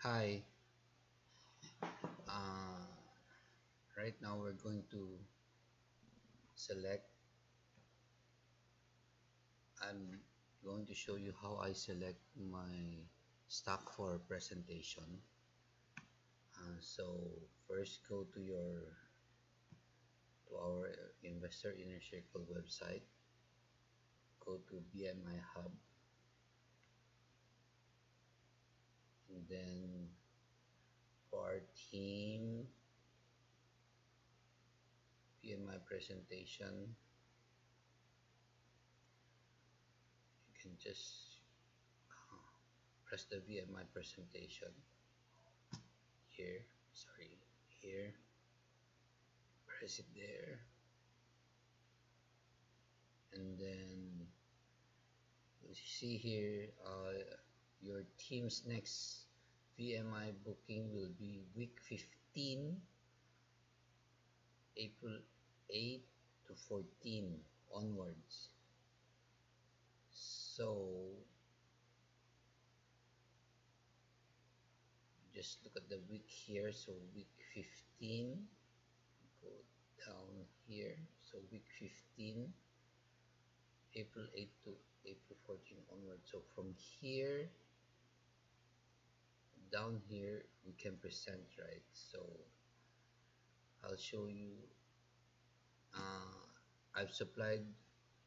Hi, uh, right now we're going to select, I'm going to show you how I select my stock for presentation. So first go to our Investor Inner Circle website, go to BMI Hub, and then for our team BMI presentation, you can just press the BMI presentation here, sorry, here, press it there, and then you see here, your team's next VMI booking will be week 15, April 8 to 14 onwards. So just look at the week here. So week 15, go down here. So week 15, April 8 to April 14 onwards. So from here down here, we can present, right? So I'll show you. I've supplied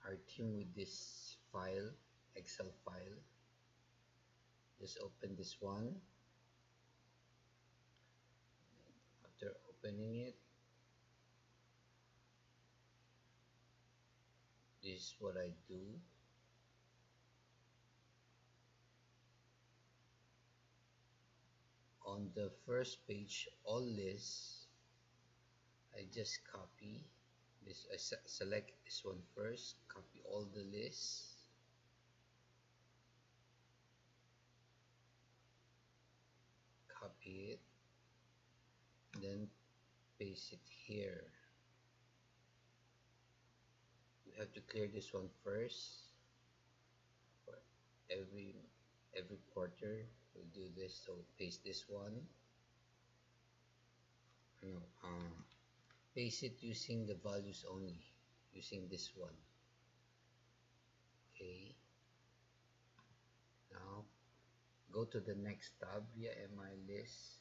our team with this file, Excel file. Just open this one. After opening it, this is what I do. On the first page, all lists, I just copy this. I select this one first, copy all the lists, copy it, then paste it here. You have to clear this one first. For every quarter, we'll do this. So paste this one. No, paste it using the values only, using this one. Okay, now go to the next tab, via MI list.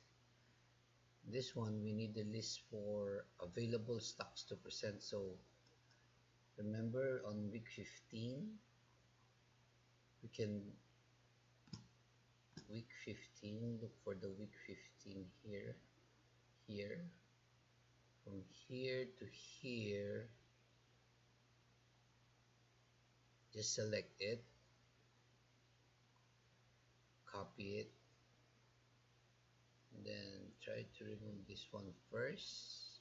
This one we need the list for available stocks to present. So remember on week 15, we can week 15, look for the week 15 here, here, from here to here, just select it, copy it, then try to remove this one first.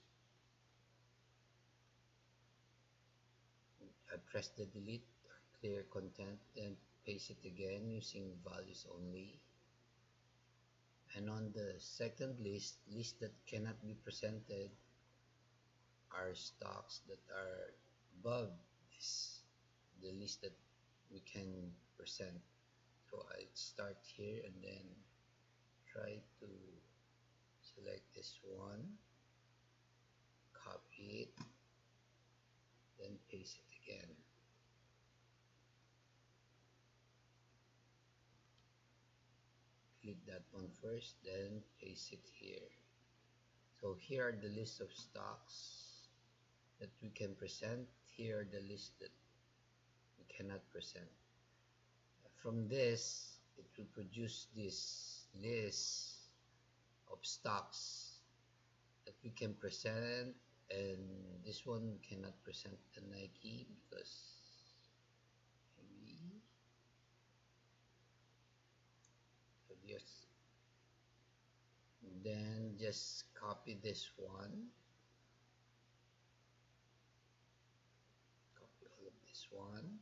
I press the delete or clear content, then paste it again using values only. And on the second list that cannot be presented, are stocks that are above this, the list that we can present. So I start here and then try to select this one, copy it, then paste it again. Click that one first, then paste it here. So here are the list of stocks that we can present. Here are the list that we cannot present. From this, it will produce this list of stocks that we can present, and this one cannot present the Nike because maybe, so yes, then just copy this one, copy all of this one,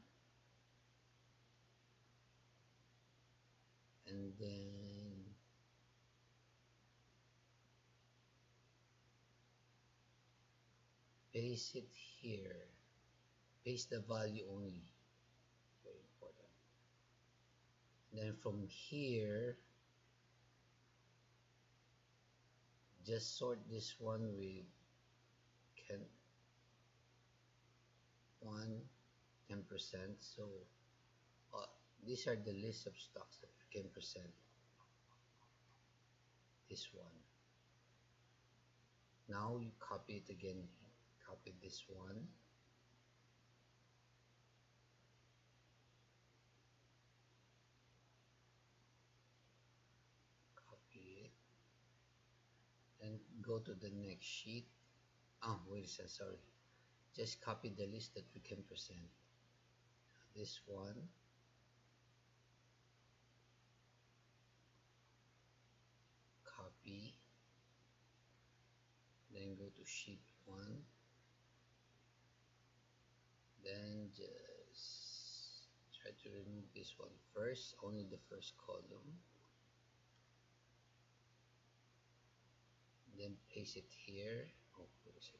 and then paste it here, paste the value only, very important. Then from here, just sort this one with can 10%. So uh, these are the list of stocks that we can present. This one. Now you copy it again. Copy this one. Copy it. Then go to the next sheet. Oh, wait a second, sorry. Just copy the list that we can present. This one. Copy. Then go to sheet 1. Then just try to remove this one first, only the first column. Then paste it here. Oh, wait a second.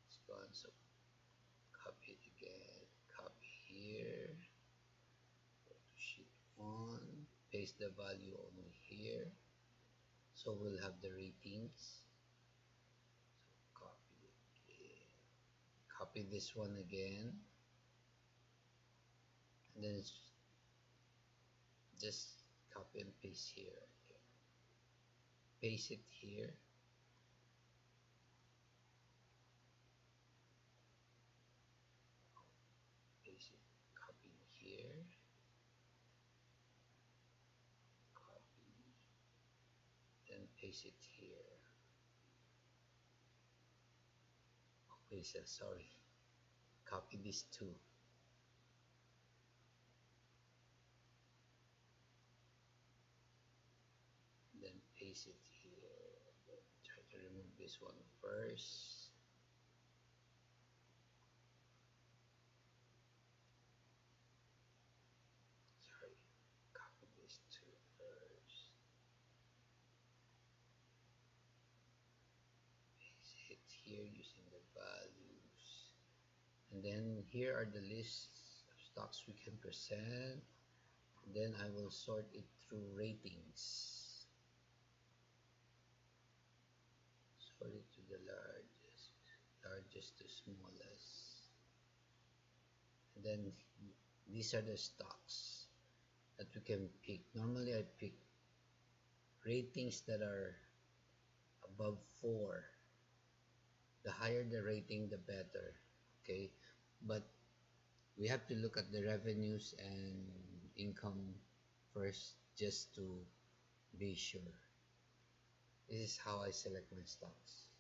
It's gone. So copy it again. Copy here. Go to sheet 1. Paste the value only here. So we'll have the ratings. So copy it again. Copy this one again. And then just copy and paste here. Paste it here. Paste it. Copy here. Copy. Then paste it here. Oh, paste it. Sorry. Copy these two. Then paste it here. Then try to remove this one first. Sorry. Copy these two first. Paste it here using the values. And then here are the lists of stocks we can present. Then I will sort it through ratings. Sort it to the largest to smallest. And then these are the stocks that we can pick. Normally I pick ratings that are above 4. The higher the rating, the better. Okay, but we have to look at the revenues and income first just to be sure. This is how I select my stocks.